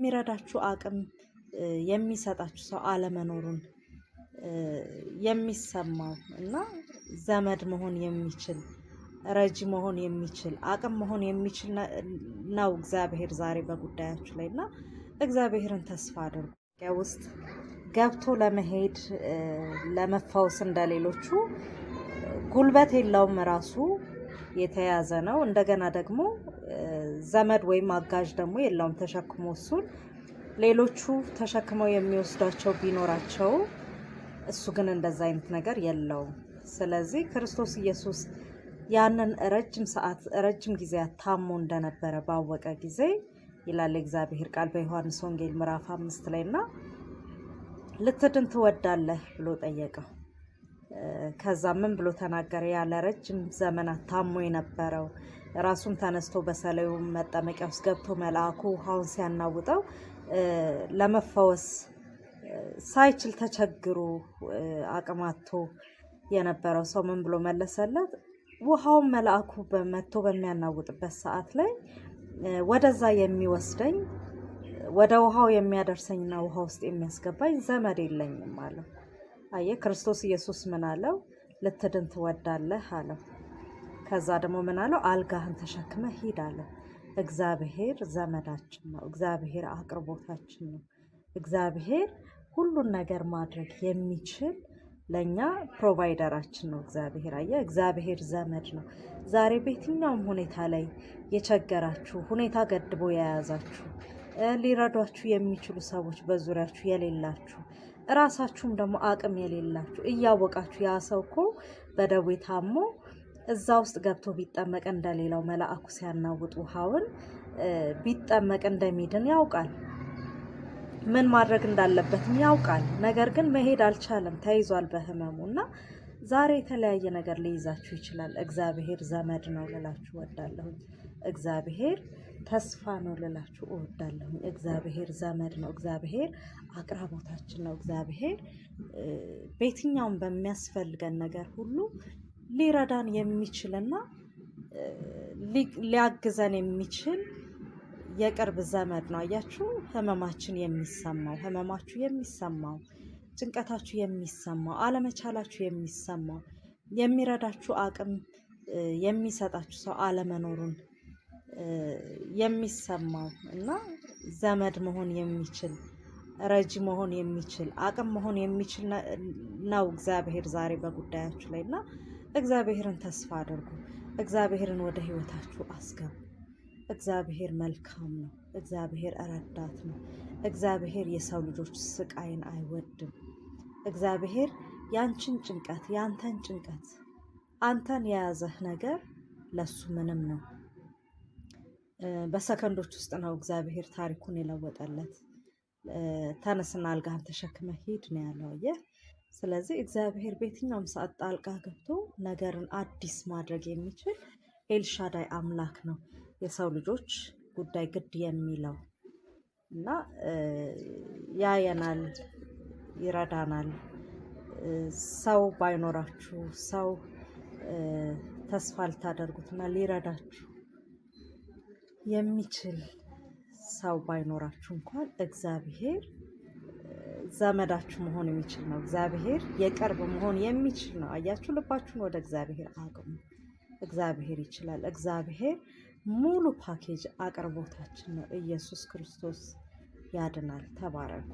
የሚረዳችሁ አቅም የሚሰጣችሁ ሰው አለመኖሩን የሚሰማው እና ዘመድ መሆን የሚችል ረጂ መሆን የሚችል አቅም መሆን የሚችል ነው እግዚአብሔር ዛሬ በጉዳያችሁ ላይ እና እግዚአብሔርን ተስፋ አድርጉ። ውስጥ ገብቶ ለመሄድ ለመፈወስ እንደሌሎቹ ጉልበት የለውም፣ ራሱ የተያዘ ነው። እንደገና ደግሞ ዘመድ ወይም አጋዥ ደግሞ የለውም ተሸክሞ እሱን ሌሎቹ ተሸክመው የሚወስዷቸው ቢኖራቸው እሱ ግን እንደዛ አይነት ነገር የለውም። ስለዚህ ክርስቶስ ኢየሱስ ያንን ረጅም ጊዜ ታሞ እንደነበረ ባወቀ ጊዜ ይላል እግዚአብሔር ቃል በዮሐንስ ወንጌል ምዕራፍ 5 ላይና ልትድን ትወዳለህ ብሎ ጠየቀው። ከዛ ምን ብሎ ተናገረ? ያለ ረጅም ዘመናት ታሞ የነበረው ራሱን ተነስቶ በሰሌው መጠመቂያ ውስጥ ገብቶ መልአኩ ውሃውን ሲያናውጠው ለመፈወስ ሳይችል ተቸግሮ አቅማቶ የነበረው ሰው ምን ብሎ መለሰለት? ውሃውን መልአኩ በመጥቶ በሚያናውጥበት ሰዓት ላይ ወደዛ የሚወስደኝ ወደ ውሃው የሚያደርሰኝና ውሃ ውስጥ የሚያስገባኝ ዘመድ የለኝም አለው። አየ ክርስቶስ ኢየሱስ ምን አለው? ልትድን ትወዳለህ አለው። ከዛ ደግሞ ምን አለው? አልጋህን ተሸክመ ሂድ አለው። እግዚአብሔር ዘመዳችን ነው። እግዚአብሔር አቅርቦታችን ነው። እግዚአብሔር ሁሉን ነገር ማድረግ የሚችል ለኛ ፕሮቫይደራችን ነው። እግዚአብሔር እግዚአብሔር ዘመድ ነው። ዛሬ በየትኛውም ሁኔታ ላይ የቸገራችሁ ሁኔታ ገድቦ የያዛችሁ ሊረዷችሁ የሚችሉ ሰዎች በዙሪያችሁ የሌላችሁ እራሳችሁም ደግሞ አቅም የሌላችሁ እያወቃችሁ ያ ሰው እኮ በደዌ ታሞ እዛ ውስጥ ገብቶ ቢጠመቅ እንደሌላው መልአኩ ሲያናውጥ ውሃውን ቢጠመቅ እንደሚድን ያውቃል። ምን ማድረግ እንዳለበትም ያውቃል። ነገር ግን መሄድ አልቻለም፣ ተይዟል በህመሙና ዛሬ የተለያየ ነገር ሊይዛችሁ ይችላል። እግዚአብሔር ዘመድ ነው ልላችሁ እወዳለሁ። እግዚአብሔር ተስፋ ነው ልላችሁ እወዳለሁ። እግዚአብሔር ዘመድ ነው። እግዚአብሔር አቅራቦታችን ነው። እግዚአብሔር በየትኛውም በሚያስፈልገን ነገር ሁሉ ሊረዳን የሚችልና ሊያግዘን የሚችል የቅርብ ዘመድ ነው። አያችሁ፣ ህመማችን የሚሰማው ህመማችሁ የሚሰማው ጭንቀታችሁ የሚሰማው አለመቻላችሁ የሚሰማው የሚረዳችሁ አቅም የሚሰጣችሁ ሰው አለመኖሩን የሚሰማው እና ዘመድ መሆን የሚችል ረጂ መሆን የሚችል አቅም መሆን የሚችል ነው እግዚአብሔር ዛሬ በጉዳያችሁ ላይ እና እግዚአብሔርን ተስፋ አድርጉ። እግዚአብሔርን ወደ ህይወታችሁ አስገቡ። እግዚአብሔር መልካም ነው። እግዚአብሔር ረዳት ነው። እግዚአብሔር የሰው ልጆች ስቃይን አይወድም። እግዚአብሔር ያንቺን ጭንቀት ያንተን ጭንቀት አንተን የያዘህ ነገር ለሱ ምንም ነው። በሰከንዶች ውስጥ ነው እግዚአብሔር ታሪኩን የለወጠለት። ተነስና አልጋህን ተሸክመ ሂድ ነው ያለው። ስለዚህ እግዚአብሔር በየትኛውም ሰዓት ጣልቃ ገብቶ ነገርን አዲስ ማድረግ የሚችል ኤልሻዳይ አምላክ ነው። የሰው ልጆች ጉዳይ ግድ የሚለው እና ያየናል፣ ይረዳናል። ሰው ባይኖራችሁ ሰው ተስፋ ልታደርጉትና ሊረዳችሁ የሚችል ሰው ባይኖራችሁ እንኳን እግዚአብሔር ዘመዳችሁ መሆን የሚችል ነው። እግዚአብሔር የቅርብ መሆን የሚችል ነው። አያችሁ፣ ልባችሁን ወደ እግዚአብሔር አቅሙ። እግዚአብሔር ይችላል። እግዚአብሔር ሙሉ ፓኬጅ አቅርቦታችን ነው። ኢየሱስ ክርስቶስ ያድናል። ተባረኩ።